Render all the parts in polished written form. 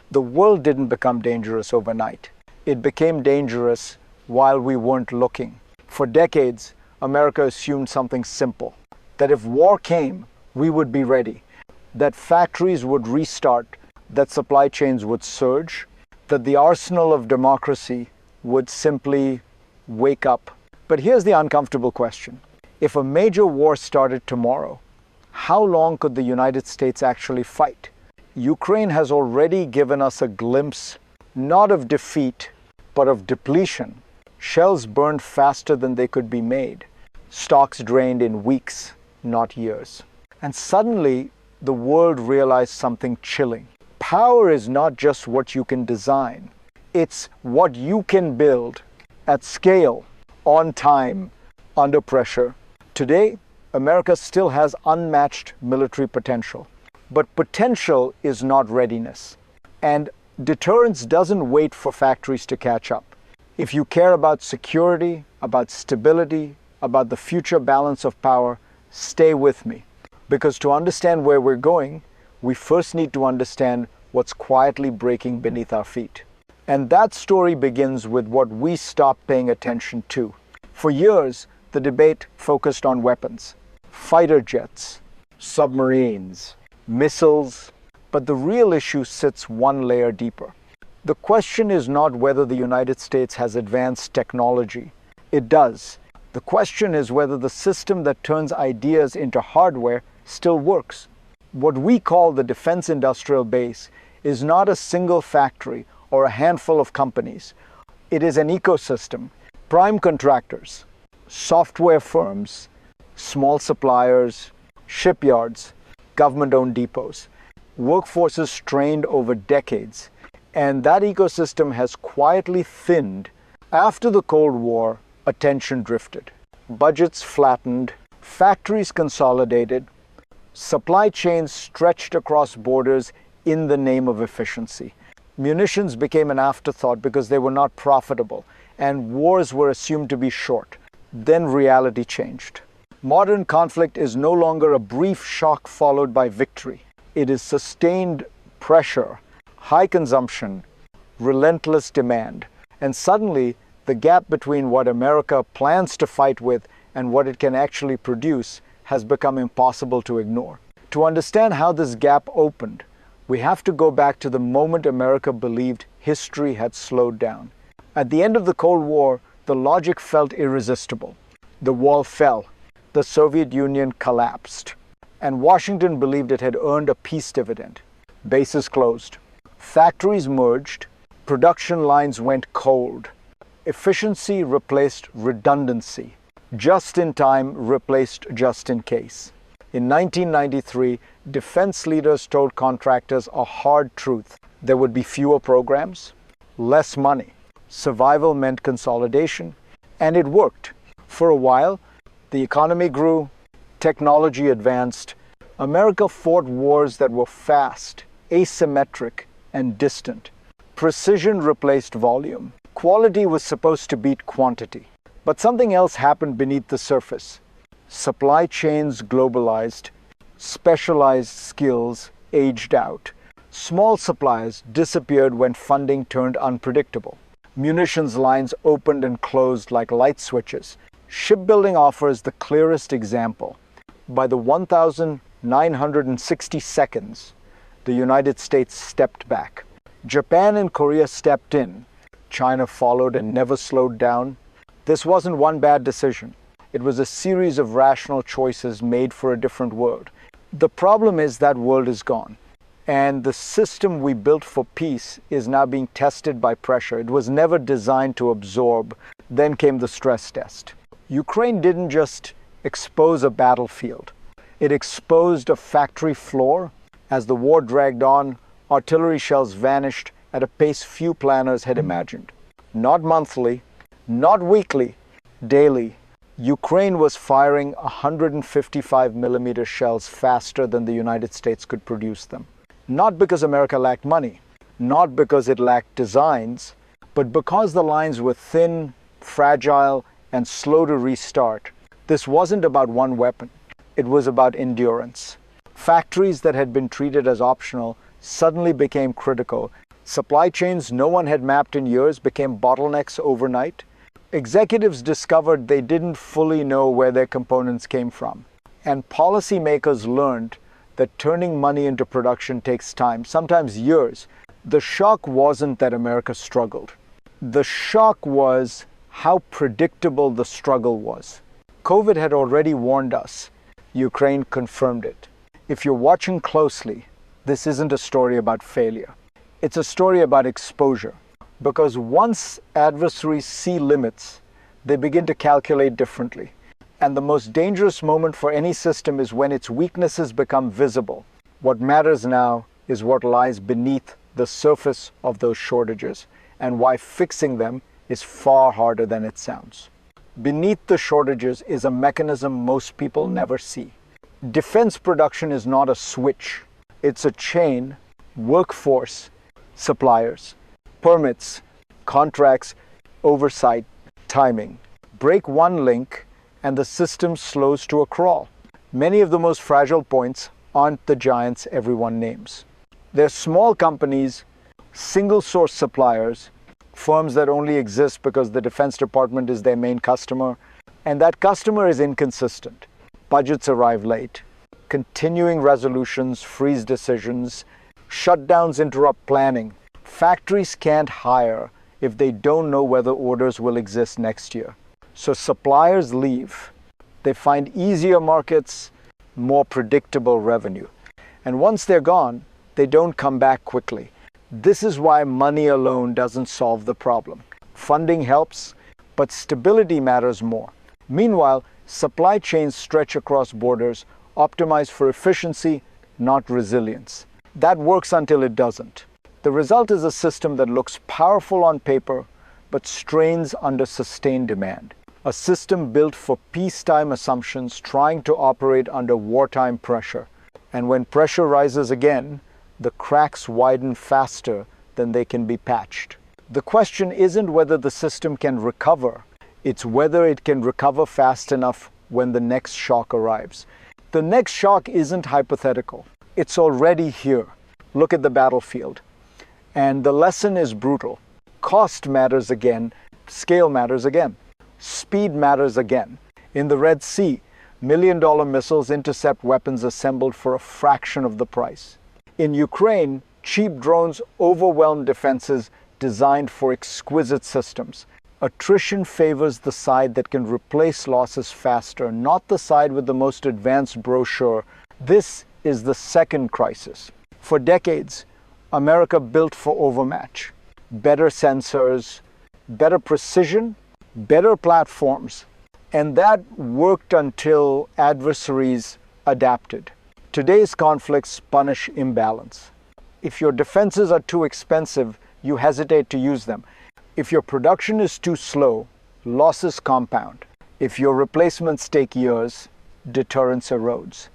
The world didn't become dangerous overnight. It became dangerous while we weren't looking. For decades, America assumed something simple, that if war came, we would be ready, that factories would restart, that supply chains would surge, that the arsenal of democracy would simply wake up. But here's the uncomfortable question. If a major war started tomorrow, how long could the United States actually fight? Ukraine has already given us a glimpse, not of defeat, but of depletion. Shells burned faster than they could be made. Stocks drained in weeks, not years. And suddenly, the world realized something chilling. Power is not just what you can design. It's what you can build at scale, on time, under pressure. Today, America still has unmatched military potential. But potential is not readiness. And deterrence doesn't wait for factories to catch up. If you care about security, about stability, about the future balance of power, stay with me. Because to understand where we're going, we first need to understand what's quietly breaking beneath our feet. And that story begins with what we stopped paying attention to. For years, the debate focused on weapons, fighter jets, submarines, missiles, but the real issue sits one layer deeper. The question is not whether the United States has advanced technology. It does. The question is whether the system that turns ideas into hardware still works. What we call the defense industrial base is not a single factory or a handful of companies. It is an ecosystem. Prime contractors, software firms, small suppliers, shipyards, government-owned depots, workforces trained over decades. And that ecosystem has quietly thinned. After the Cold War, attention drifted. Budgets flattened, factories consolidated, supply chains stretched across borders in the name of efficiency. Munitions became an afterthought because they were not profitable, and wars were assumed to be short. Then reality changed. Modern conflict is no longer a brief shock followed by victory. It is sustained pressure, high consumption, relentless demand. And suddenly, the gap between what America plans to fight with and what it can actually produce has become impossible to ignore. To understand how this gap opened, we have to go back to the moment America believed history had slowed down. At the end of the Cold War, the logic felt irresistible. The wall fell. The Soviet Union collapsed. And Washington believed it had earned a peace dividend. Bases closed. Factories merged. Production lines went cold. Efficiency replaced redundancy. Just in time replaced just in case. In 1993, defense leaders told contractors a hard truth. There would be fewer programs, less money. Survival meant consolidation, and it worked. For a while, the economy grew, technology advanced. America fought wars that were fast, asymmetric, and distant. Precision replaced volume. Quality was supposed to beat quantity. But something else happened beneath the surface. Supply chains globalized, specialized skills aged out. Small suppliers disappeared when funding turned unpredictable. Munitions lines opened and closed like light switches. Shipbuilding offers the clearest example. By the 1960 seconds, the United States stepped back. Japan and Korea stepped in. China followed and never slowed down. This wasn't one bad decision. It was a series of rational choices made for a different world. The problem is that world is gone. And the system we built for peace is now being tested by pressure. It was never designed to absorb. Then came the stress test. Ukraine didn't just expose a battlefield. It exposed a factory floor. As the war dragged on, artillery shells vanished at a pace few planners had imagined. Not monthly, not weekly, daily. Ukraine was firing 155 millimeter shells faster than the United States could produce them. Not because America lacked money, not because it lacked designs, but because the lines were thin, fragile, and slow to restart. This wasn't about one weapon. It was about endurance. Factories that had been treated as optional suddenly became critical. Supply chains no one had mapped in years became bottlenecks overnight. Executives discovered they didn't fully know where their components came from. And policymakers learned that turning money into production takes time, sometimes years. The shock wasn't that America struggled. The shock was how predictable the struggle was. COVID had already warned us. Ukraine confirmed it. If you're watching closely, this isn't a story about failure. It's a story about exposure. Because once adversaries see limits, they begin to calculate differently. And the most dangerous moment for any system is when its weaknesses become visible. What matters now is what lies beneath the surface of those shortages, and why fixing them is far harder than it sounds. Beneath the shortages is a mechanism most people never see. Defense production is not a switch. It's a chain: workforce, suppliers, permits, contracts, oversight, timing. Break one link and the system slows to a crawl. Many of the most fragile points aren't the giants everyone names. They're small companies, single-source suppliers, firms that only exist because the Defense Department is their main customer, and that customer is inconsistent. Budgets arrive late. Continuing resolutions freeze decisions. Shutdowns interrupt planning. Factories can't hire if they don't know whether orders will exist next year. So suppliers leave. They find easier markets, more predictable revenue. And once they're gone, they don't come back quickly. This is why money alone doesn't solve the problem. Funding helps, but stability matters more. Meanwhile, supply chains stretch across borders, optimized for efficiency, not resilience. That works until it doesn't. The result is a system that looks powerful on paper, but strains under sustained demand. A system built for peacetime assumptions, trying to operate under wartime pressure. And when pressure rises again, the cracks widen faster than they can be patched. The question isn't whether the system can recover, it's whether it can recover fast enough when the next shock arrives. The next shock isn't hypothetical. It's already here. Look at the battlefield. And the lesson is brutal. Cost matters again. Scale matters again. Speed matters again. In the Red Sea, million-dollar missiles intercept weapons assembled for a fraction of the price. In Ukraine, cheap drones overwhelm defenses designed for exquisite systems. Attrition favors the side that can replace losses faster, not the side with the most advanced brochure. This is the second crisis. For decades, America built for overmatch. Better sensors, better precision, better platforms. And that worked until adversaries adapted. Today's conflicts punish imbalance. If your defenses are too expensive, you hesitate to use them. If your production is too slow, losses compound. If your replacements take years, deterrence erodes.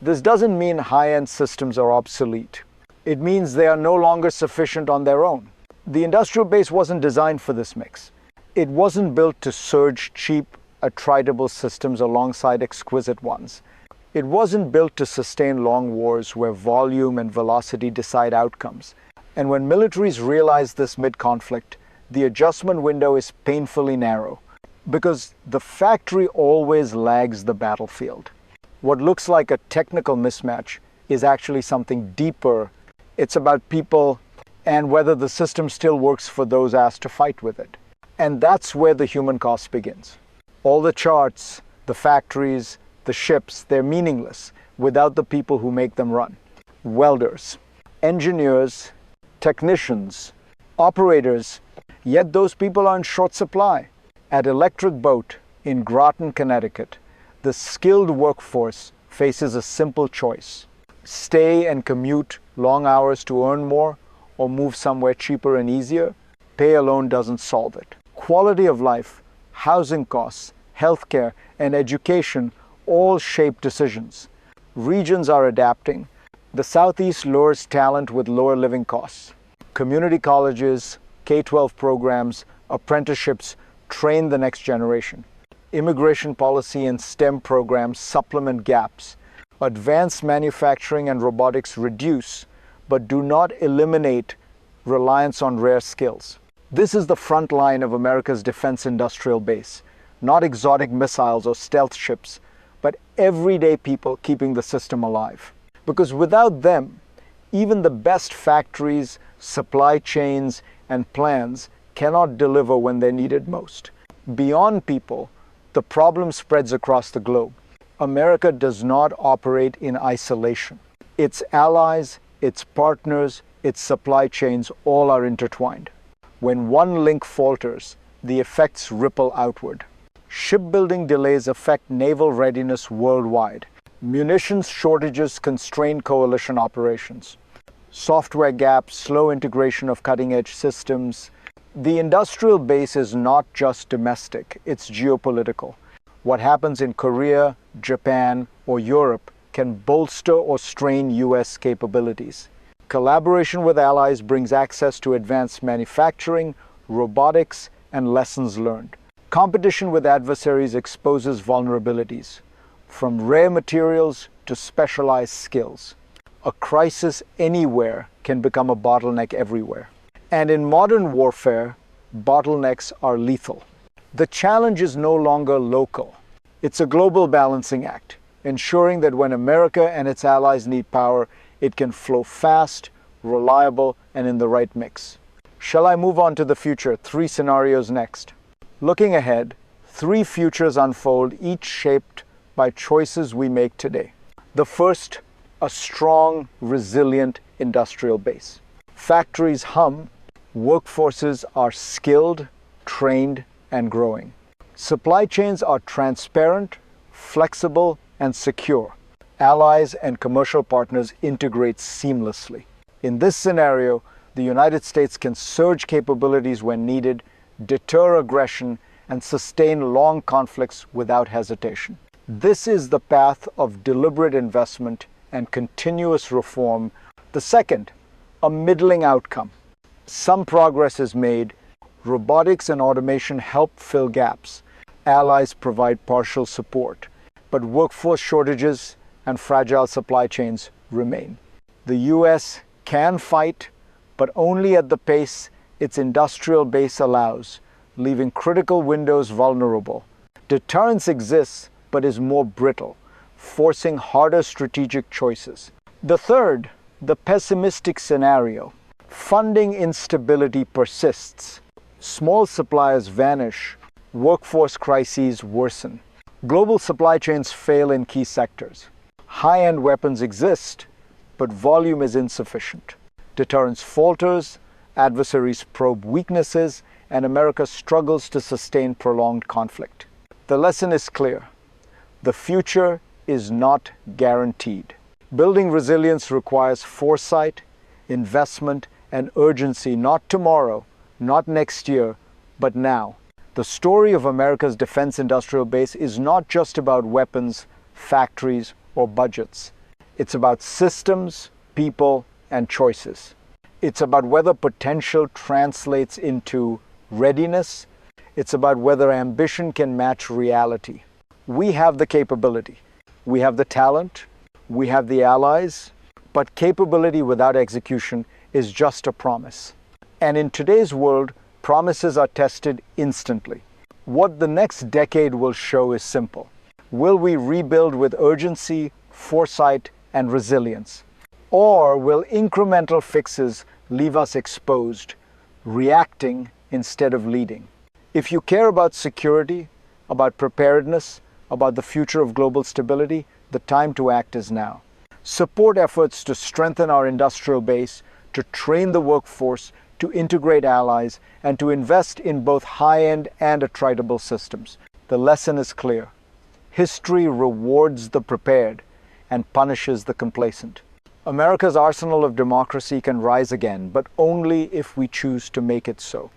This doesn't mean high-end systems are obsolete. It means they are no longer sufficient on their own. The industrial base wasn't designed for this mix. It wasn't built to surge cheap, attritable systems alongside exquisite ones. It wasn't built to sustain long wars where volume and velocity decide outcomes. And when militaries realize this mid-conflict, the adjustment window is painfully narrow, because the factory always lags the battlefield. What looks like a technical mismatch is actually something deeper. It's about people and whether the system still works for those asked to fight with it. And that's where the human cost begins. All the charts, the factories, the ships, they're meaningless without the people who make them run. Welders, engineers, technicians, operators, yet those people are in short supply. At Electric Boat in Groton, Connecticut, the skilled workforce faces a simple choice: stay and commute long hours to earn more, or move somewhere cheaper and easier. Pay alone doesn't solve it. Quality of life, housing costs, healthcare, and education all shape decisions. Regions are adapting. The Southeast lures talent with lower living costs. Community colleges, K-12 programs, apprenticeships train the next generation. Immigration policy and STEM programs supplement gaps. Advanced manufacturing and robotics reduce, but do not eliminate reliance on rare skills. This is the front line of America's defense industrial base, not exotic missiles or stealth ships, but everyday people keeping the system alive. Because without them, even the best factories, supply chains, and plans cannot deliver when they're needed most. Beyond people, the problem spreads across the globe. America does not operate in isolation. Its allies, its partners, its supply chains all are intertwined. When one link falters, the effects ripple outward. Shipbuilding delays affect naval readiness worldwide. Munitions shortages constrain coalition operations. Software gaps, slow integration of cutting-edge systems. The industrial base is not just domestic, it's geopolitical. What happens in Korea, Japan, or Europe can bolster or strain US capabilities. Collaboration with allies brings access to advanced manufacturing, robotics, and lessons learned. Competition with adversaries exposes vulnerabilities, from rare materials to specialized skills. A crisis anywhere can become a bottleneck everywhere. And in modern warfare, bottlenecks are lethal. The challenge is no longer local. It's a global balancing act, ensuring that when America and its allies need power, it can flow fast, reliable, and in the right mix. Shall I move on to the future? 3 scenarios next. Looking ahead, 3 futures unfold, each shaped by choices we make today. The first, a strong, resilient industrial base. Factories hum, workforces are skilled, trained, and growing. Supply chains are transparent, flexible, and secure. Allies and commercial partners integrate seamlessly. In this scenario, the United States can surge capabilities when needed, deter aggression, and sustain long conflicts without hesitation. This is the path of deliberate investment and continuous reform. The second, a middling outcome. Some progress is made. Robotics and automation help fill gaps. Allies provide partial support. But workforce shortages and fragile supply chains remain. The US can fight, but only at the pace its industrial base allows, leaving critical windows vulnerable. Deterrence exists, but is more brittle, forcing harder strategic choices. The third, the pessimistic scenario. Funding instability persists. Small suppliers vanish. Workforce crises worsen. Global supply chains fail in key sectors. High-end weapons exist, but volume is insufficient. Deterrence falters, adversaries probe weaknesses, and America struggles to sustain prolonged conflict. The lesson is clear. The future is not guaranteed. Building resilience requires foresight, investment, and urgency, not tomorrow, not next year, but now. The story of America's defense industrial base is not just about weapons, factories, or budgets. It's about systems, people, and choices. It's about whether potential translates into readiness. It's about whether ambition can match reality. We have the capability. We have the talent. We have the allies. But capability without execution is just a promise. And in today's world, promises are tested instantly. What the next decade will show is simple. Will we rebuild with urgency, foresight, and resilience? Or will incremental fixes leave us exposed, reacting instead of leading? If you care about security, about preparedness, about the future of global stability, the time to act is now. Support efforts to strengthen our industrial base, to train the workforce, to integrate allies, and to invest in both high-end and attritable systems. The lesson is clear. History rewards the prepared and punishes the complacent. America's arsenal of democracy can rise again, but only if we choose to make it so.